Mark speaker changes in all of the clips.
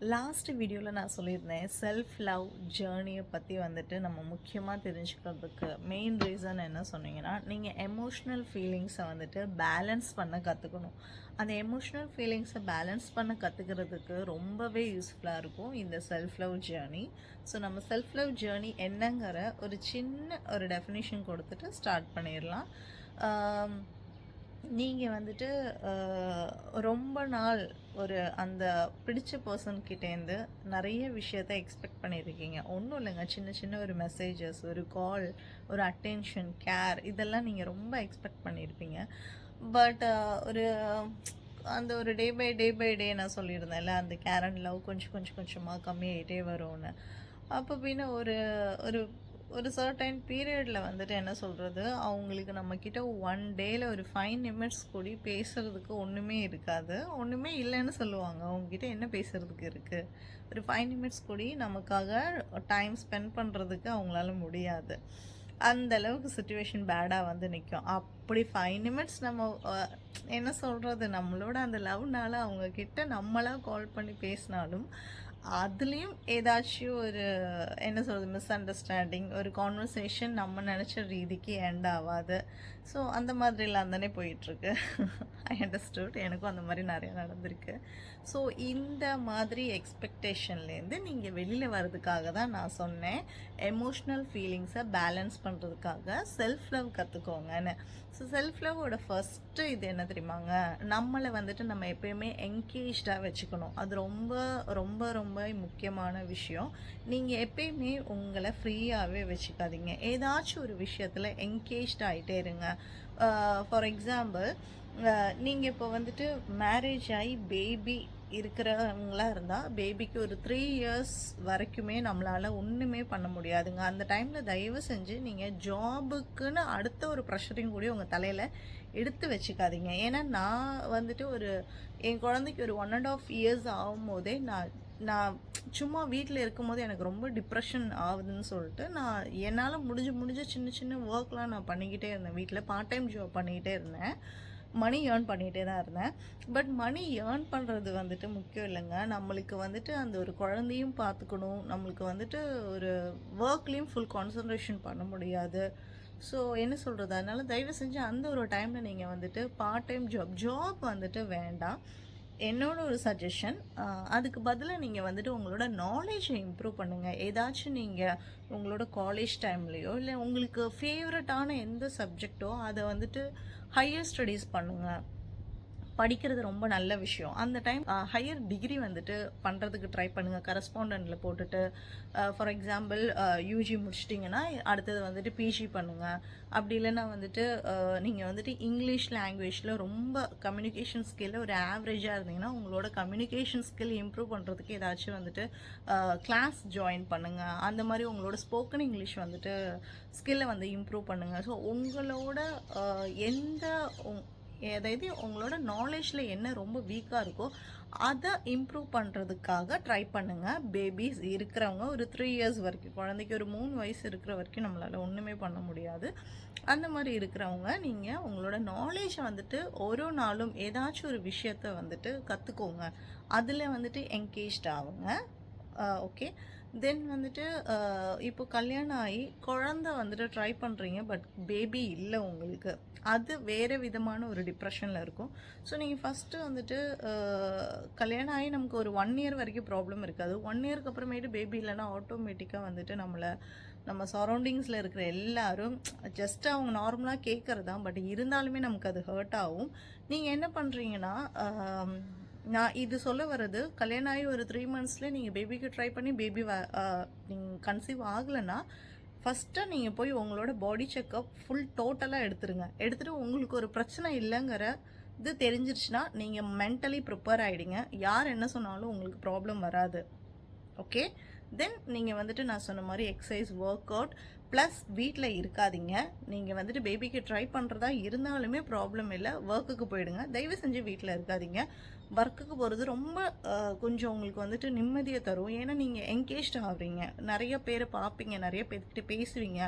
Speaker 1: Last வீடியோவில் நான் சொல்லியிருந்தேன் செல்ஃப் லவ் ஜேர்னியை பற்றி வந்துட்டு நம்ம முக்கியமாக தெரிஞ்சுக்கிறதுக்கு மெயின் ரீசன் என்ன சொன்னீங்கன்னா, நீங்கள் எமோஷ்னல் ஃபீலிங்ஸை வந்துட்டு பேலன்ஸ் பண்ண கற்றுக்கணும். அந்த எமோஷ்னல் ஃபீலிங்ஸை பேலன்ஸ் பண்ண கற்றுக்கிறதுக்கு ரொம்பவே யூஸ்ஃபுல்லாக இருக்கும் இந்த செல்ஃப் லவ் ஜேர்னி. ஸோ நம்ம செல்ஃப் லவ் ஜேர்னி என்னங்கிற ஒரு சின்ன ஒரு டெஃபினிஷன் கொடுத்துட்டு ஸ்டார்ட் பண்ணிடலாம். நீங்கள் வந்துட்டு ரொம்ப நாள் ஒரு அந்த பிடிச்ச பர்சன்கிட்டேருந்து நிறைய விஷயத்த எக்ஸ்பெக்ட் பண்ணியிருக்கீங்க. ஒன்றும் இல்லைங்க, சின்ன சின்ன ஒரு மெசேஜஸ், ஒரு கால், ஒரு அட்டென்ஷன், கேர், இதெல்லாம் நீங்கள் ரொம்ப எக்ஸ்பெக்ட் பண்ணியிருப்பீங்க. பட் ஒரு அந்த ஒரு டே பை டே நான் சொல்லியிருந்தேன்ல, அந்த கேர் அண்ட் லவ் கொஞ்சமாக கம்மியாகிட்டே வரும்னு. அப்போ பின்ன ஒரு ஒரு ஒரு சர்டைன் பீரியடில் வந்துட்டு என்ன சொல்கிறது, அவங்களுக்கு நம்மக்கிட்ட ஒன் டேயில் ஒரு 5 நிமிட்ஸ் கூடி பேசுகிறதுக்கு ஒன்றுமே இருக்காது. ஒன்றுமே இல்லைன்னு சொல்லுவாங்க. அவங்கக்கிட்ட என்ன பேசுகிறதுக்கு இருக்குது? ஒரு 5 நிமிட்ஸ் கூடி நமக்காக டைம் ஸ்பெண்ட் பண்ணுறதுக்கு அவங்களால முடியாது. அந்த அளவுக்கு சுச்சுவேஷன் பேடாக வந்து நிற்கும். அப்படி 5 நிமிட்ஸ் நம்ம என்ன சொல்கிறது, நம்மளோட அந்த லவ்னால அவங்கக்கிட்ட நம்மளாக கால் பண்ணி பேசினாலும் அதுலேயும் ஏதாச்சும் ஒரு என்ன சொல்கிறது, மிஸ் அண்டர்ஸ்டாண்டிங், ஒரு கான்வர்சேஷன் நம்ம நினச்ச ரீதிக்கு எண்ட் ஆகாது. ஸோ அந்த மாதிரிலாம் தானே போயிட்டுருக்கு. I understood. எனக்கும் அந்த மாதிரி நிறையா நடந்திருக்கு. ஸோ இந்த மாதிரி எக்ஸ்பெக்டேஷன்லேருந்து நீங்கள் வெளியில் வர்றதுக்காக தான் நான் சொன்னேன், எமோஷ்னல் ஃபீலிங்ஸை பேலன்ஸ் பண்ணுறதுக்காக செல்ஃப் லவ் கற்றுக்கோங்கன்னு. ஸோ செல்ஃப் லவ்வோட ஃபஸ்ட்டு இது என்ன தெரியுமாங்க, நம்மளை வந்துட்டு நம்ம எப்பயுமே என்கேஜ்டாக வச்சுக்கணும். அது ரொம்ப ரொம்ப ரொம்ப முக்கியமான விஷயம். நீங்கள் எப்பயுமே உங்களை ஃப்ரீயாகவே வச்சுக்காதீங்க. ஏதாச்சும் ஒரு விஷயத்தில் என்கேஜ்ட் ஆகிட்டே இருங்க. ஃபார் எக்ஸாம்பிள், நீங்கள் இப்போ வந்துட்டு மேரேஜ் ஆகி பேபி இருக்கிறவங்களா இருந்தால் பேபிக்கு ஒரு 3 இயர்ஸ் வரைக்குமே நம்மளால் ஒன்றுமே பண்ண முடியாதுங்க. அந்த டைமில் தயவு செஞ்சு நீங்கள் ஜாபுக்குன்னு அடுத்த ஒரு ப்ரெஷரையும் கூட உங்கள் தலையில் எடுத்து வச்சுக்காதீங்க. ஏன்னா நான் வந்துட்டு என் குழந்தைக்கு ஒரு 1.5 இயர்ஸ் ஆகும்போதே நான் சும்மா வீட்டில் இருக்கும்போது எனக்கு ரொம்ப டிப்ரெஷன் ஆகுதுன்னு சொல்லிட்டு நான் என்னால் முடிஞ்ச சின்ன சின்ன ஒர்க்லாம் நான் பண்ணிக்கிட்டே இருந்தேன். வீட்டில் பார்ட் டைம் ஜாப் பண்ணிக்கிட்டே இருந்தேன். மணி ஏர்ன் பண்ணிகிட்டே தான் இருந்தேன். பட் மணி ஏர்ன் பண்ணுறது வந்துட்டு முக்கியம் இல்லைங்க. நம்மளுக்கு வந்துட்டு அந்த ஒரு குழந்தையும் பார்த்துக்கணும். நம்மளுக்கு வந்துட்டு ஒரு ஒர்க்லேயும் ஃபுல் கான்சன்ட்ரேஷன் பண்ண முடியாது. ஸோ என்ன சொல்கிறது, அதனால் தயவு செஞ்சு அந்த ஒரு டைமில் நீங்கள் வந்துட்டு பார்ட் டைம் ஜாப் வந்துட்டு வேண்டாம். என்னோட ஒரு சஜஷன், அதுக்கு பதிலாக நீங்கள் வந்துட்டு உங்களோட நாலேஜை இம்ப்ரூவ் பண்ணுங்கள். ஏதாச்சும் நீங்கள் உங்களோட காலேஜ் டைம்லேயோ இல்லை உங்களுக்கு ஃபேவரட்டான எந்த சப்ஜெக்டோ அதை வந்துட்டு ஹையர் ஸ்டடீஸ் பண்ணுங்கள். படிக்கிறது ரொம்ப நல்ல விஷயம். அந்த டைம் ஹையர் டிகிரி வந்துட்டு பண்ணுறதுக்கு ட்ரை பண்ணுங்கள். கரஸ்பாண்டண்ட்டில் போட்டுட்டு ஃபார் எக்ஸாம்பிள் யூஜி முடிச்சிட்டிங்கன்னா அடுத்தது வந்துட்டு பிஜி பண்ணுங்கள். அப்படி இல்லைன்னா வந்துட்டு நீங்கள் வந்துட்டு இங்கிலீஷ் லாங்குவேஜில் ரொம்ப கம்யூனிகேஷன் ஸ்கில்ல ஒரு ஆவரேஜாக இருந்தீங்கன்னா உங்களோட கம்யூனிகேஷன் ஸ்கில் இம்ப்ரூவ் பண்ணுறதுக்கு ஏதாச்சும் வந்துட்டு கிளாஸ் ஜாயின் பண்ணுங்கள். அந்த மாதிரி உங்களோட ஸ்போக்கன் இங்கிலீஷ் வந்துட்டு ஸ்கில்லை வந்து இம்ப்ரூவ் பண்ணுங்கள். ஸோ உங்களோட அதாவது உங்களோட நாலேஜில் என்ன ரொம்ப வீக்காக இருக்கோ அதை இம்ப்ரூவ் பண்ணுறதுக்காக ட்ரை பண்ணுங்கள். பேபிஸ் இருக்கிறவங்க ஒரு 3 இயர்ஸ் வரைக்கும், குழந்தைக்கு ஒரு 3 வயசு இருக்கிற வரைக்கும் நம்மளால் ஒன்றுமே பண்ண முடியாது. அந்த மாதிரி இருக்கிறவங்க நீங்கள் உங்களோட நாலேஜை வந்துட்டு ஒரு நாளும் ஏதாச்சும் ஒரு விஷயத்தை வந்துட்டு கற்றுக்கோங்க. அதில் வந்துட்டு என்கேஜ்ட் ஆகுங்க. ஓகே. தென் வந்துட்டு இப்போ கல்யாணம் ஆகி குழந்தை வந்துட்டு ட்ரை பண்ணுறீங்க, பட் பேபி இல்லை உங்களுக்கு. அது வேறு விதமான ஒரு டிப்ரெஷனில் இருக்கும். ஸோ நீங்கள் ஃபஸ்ட்டு வந்துட்டு கல்யாணம் ஆகி நமக்கு ஒரு 1 இயர் வரைக்கும் ப்ராப்ளம் இருக்காது. 1 இயருக்கு அப்புறமேட்டு பேபி இல்லைன்னா ஆட்டோமேட்டிக்காக வந்துட்டு நம்ம சரௌண்டிங்ஸில் இருக்கிற எல்லாரும் ஜஸ்ட் அவங்க நார்மலாக கேட்குறது தான், பட் இருந்தாலுமே நமக்கு அது ஹர்ட் ஆகும். நீங்கள் என்ன பண்ணுறீங்கன்னா, நான் இது சொல்ல வர்றது, கல்யாணம் ஆகி ஒரு 3 மந்த்ஸில் நீங்கள் பேபிக்கு ட்ரை பண்ணி நீங்கள் கன்சீவ் ஆகலைன்னா ஃபஸ்ட்டு நீங்கள் போய் உங்களோட பாடி செக்கப் ஃபுல் டோட்டலாக எடுத்துகிட்டு உங்களுக்கு ஒரு பிரச்சனை இல்லைங்கிற இது தெரிஞ்சிருச்சுன்னா நீங்கள் மென்டலி ப்ரிப்பேர் ஆகிடுங்க. யார் என்ன சொன்னாலும் உங்களுக்கு ப்ராப்ளம் வராது. ஓகே. தென் நீங்கள் வந்துட்டு நான் சொன்ன மாதிரி எக்ஸசைஸ், ஒர்க் அவுட் ப்ளஸ் வீட்டில் இருக்காதீங்க. நீங்கள் வந்துட்டு பேபிக்கு ட்ரை பண்ணுறதா இருந்தாலுமே ப்ராப்ளம் இல்லை, ஒர்க்குக்கு போயிடுங்க. தயவு செஞ்சு வீட்டில் இருக்காதீங்க. ஒர்க்குக்கு போகிறது ரொம்ப கொஞ்சம் உங்களுக்கு வந்துட்டு நிம்மதியை தரும். ஏன்னா நீங்கள் என்கேஜ்ட் ஆகுறீங்க, நிறைய பேரை பார்ப்பீங்க, நிறைய பேர்கிட்ட பேசுவீங்க.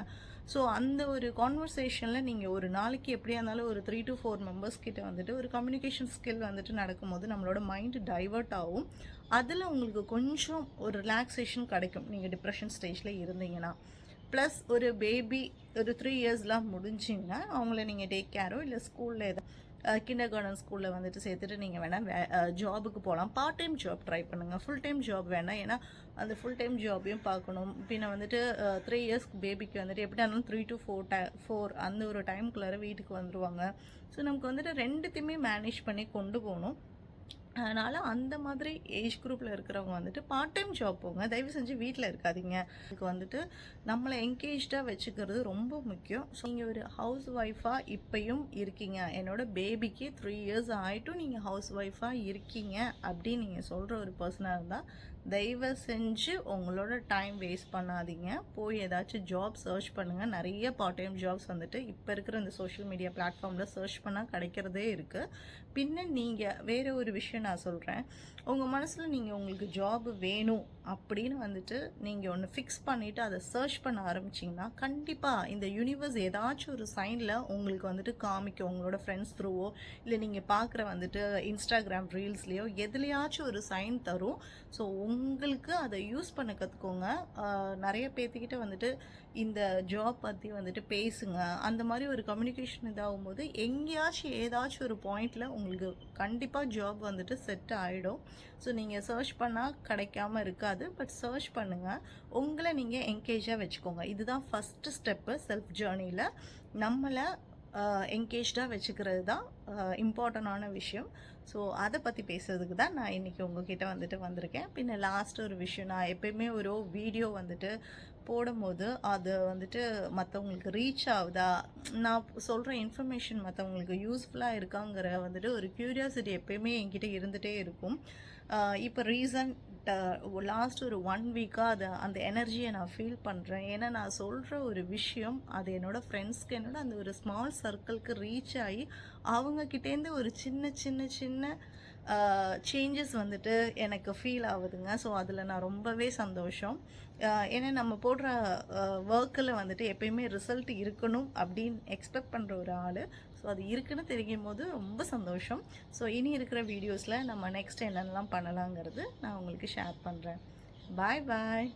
Speaker 1: ஸோ அந்த ஒரு கான்வர்சேஷனில் நீங்கள் ஒரு நாளைக்கு எப்படியா இருந்தாலும் ஒரு 3 to 4 மெம்பர்ஸ் கிட்ட வந்துட்டு ஒரு கம்யூனிகேஷன் ஸ்கில் வந்துட்டு நடக்கும்போது நம்மளோட மைண்டு டைவர்ட் ஆகும். அதில் உங்களுக்கு கொஞ்சம் ஒரு ரிலாக்ஸேஷன் கிடைக்கும் நீங்கள் டிப்ரெஷன் ஸ்டேஜில் இருந்தீங்கன்னா. ப்ளஸ் ஒரு பேபி ஒரு 3 இயர்ஸ்லாம் முடிஞ்சிங்கன்னா அவங்கள நீங்கள் டேக் கேரோ இல்லை ஸ்கூலில் எதாவது கிண்டர் கார்டன் ஸ்கூலில் வந்துட்டு சேர்த்துட்டு நீங்கள் வேணால் ஜாபுக்கு போகலாம். பார்ட் டைம் ஜாப் ட்ரை பண்ணுங்கள், ஃபுல் டைம் ஜாப் வேணாம். ஏன்னா அந்த ஃபுல் டைம் ஜாபையும் பார்க்கணும். பின்ன வந்துட்டு 3 இயர்ஸ்க்கு பேபிக்கு வந்துட்டு எப்படி இருந்தாலும் 3 to 4 அந்த ஒரு டைமுக்குள்ளார வீட்டுக்கு வந்துடுவாங்க. ஸோ நமக்கு வந்துட்டு ரெண்டுத்தையுமே மேனேஜ் பண்ணி கொண்டு போகணும். அதனால் அந்த மாதிரி ஏஜ் குரூப்பில் இருக்கிறவங்க வந்துட்டு பார்ட் டைம் ஜாப் போங்க, தயவு செஞ்சு வீட்டில் இருக்காதீங்க. இதுக்கு வந்துட்டு நம்மளை என்கேஜாக வச்சுக்கிறது ரொம்ப முக்கியம். ஸோ நீங்கள் ஒரு ஹவுஸ் ஒய்ஃபாக இப்போயும் இருக்கீங்க, என்னோட பேபிக்கு 3 இயர்ஸ் ஆகிட்டும் நீங்கள் ஹவுஸ் ஒய்ஃபாக இருக்கீங்க அப்படின்னு நீங்கள் சொல்கிற ஒரு பர்சனாக இருந்தால் தயவு செஞ்சு உங்களோட டைம் வேஸ்ட் பண்ணாதீங்க. போய் ஏதாச்சும் ஜாப் சர்ச் பண்ணுங்கள். நிறைய பார்ட் டைம் ஜாப்ஸ் வந்துட்டு இப்போ இருக்கிற இந்த சோஷியல் மீடியா பிளாட்ஃபார்மில் சர்ச் பண்ணால் கிடைக்கிறதே இருக்குது. பின்ன நீங்கள் வேறு ஒரு விஷயம் நான் சொல்கிறேன், உங்கள் மனசில் நீங்கள் உங்களுக்கு ஜாப் வேணும் அப்படின்னு வந்துட்டு நீங்கள் ஒன்று ஃபிக்ஸ் பண்ணிவிட்டு அதை சர்ச் பண்ண ஆரம்பிச்சிங்கன்னா கண்டிப்பாக இந்த யூனிவர்ஸ் ஏதாச்சும் ஒரு சைனில் உங்களுக்கு வந்துட்டு காமிக்கும். உங்களோட ஃப்ரெண்ட்ஸ் த்ரூவோ இல்லை நீங்கள் பார்க்குற வந்துட்டு இன்ஸ்டாகிராம் ரீல்ஸ்லேயோ எதுலையாச்சும் ஒரு சைன் தரும். ஸோ உங்களுக்கு அதை யூஸ் பண்ண கற்றுக்கோங்க. நிறைய பேர்த்துக்கிட்ட வந்துட்டு இந்த ஜாப் பற்றி வந்துட்டு பேசுங்க. அந்த மாதிரி ஒரு கம்யூனிகேஷன் இதாகும் போது எங்கேயாச்சும் ஏதாச்சும் ஒரு பாயிண்டில் உங்களுக்கு கண்டிப்பாக ஜாப் வந்துட்டு செட் ஆகிடும். ஸோ நீங்கள் சர்ச் பண்ணால் கிடைக்காம இருக்காது, பட் சர்ச் பண்ணுங்கள், உங்களை நீங்கள் என்கேஜாக வச்சுக்கோங்க. இதுதான் ஃபஸ்ட்டு ஸ்டெப்பு செல்ஃப் ஜேர்னியில். நம்மளை என்கேஜாக வச்சுக்கிறது தான் இம்பார்ட்டண்டான விஷயம். ஸோ அதை பற்றி பேசுறதுக்கு தான் நான் இன்றைக்கி உங்ககிட்ட வந்துட்டு வந்திருக்கேன். பின்ன லாஸ்ட் ஒரு விஷயம், நான் எப்பயுமே ஒரு வீடியோ வந்துட்டு போடும்போது அது வந்துட்டு மற்றவங்களுக்கு ரீச் ஆகுதா, நான் சொல்கிற இன்ஃபர்மேஷன் மற்றவங்களுக்கு யூஸ்ஃபுல்லாக இருக்காங்கிற வந்துட்டு ஒரு க்யூரியாசிட்டி எப்பயுமே என்கிட்ட இருந்துகிட்டே இருக்கும். இப்போ லாஸ்ட் ஒரு 1 வீக்காக அந்த எனர்ஜியை நான் ஃபீல் பண்ணுறேன். ஏன்னா நான் சொல்கிற ஒரு விஷயம் அது என்னோடய ஃப்ரெண்ட்ஸ்க்கு என்னோட அந்த ஒரு ஸ்மால் சர்க்கிள்க்கு ரீச் ஆகி அவங்கக்கிட்டேருந்து ஒரு சின்ன சின்ன சின்ன சேஞ்சஸ் வந்துட்டு எனக்கு ஃபீல் ஆகுதுங்க. ஸோ அதில் நான் ரொம்பவே சந்தோஷம். ஏன்னா நம்ம போடுற ஒர்க்கில் வந்துட்டு எப்பயுமே ரிசல்ட் இருக்கணும் அப்படின்னு எக்ஸ்பெக்ட் பண்ணுற ஒரு ஆள். ஸோ அது இருக்குன்னு தெரியும் போது ரொம்ப சந்தோஷம். ஸோ இனி இருக்கிற வீடியோஸில் நம்ம நெக்ஸ்ட் என்னென்னலாம் பண்ணலாங்கிறது நான் உங்களுக்கு ஷேர் பண்ணுறேன். பாய் பாய்.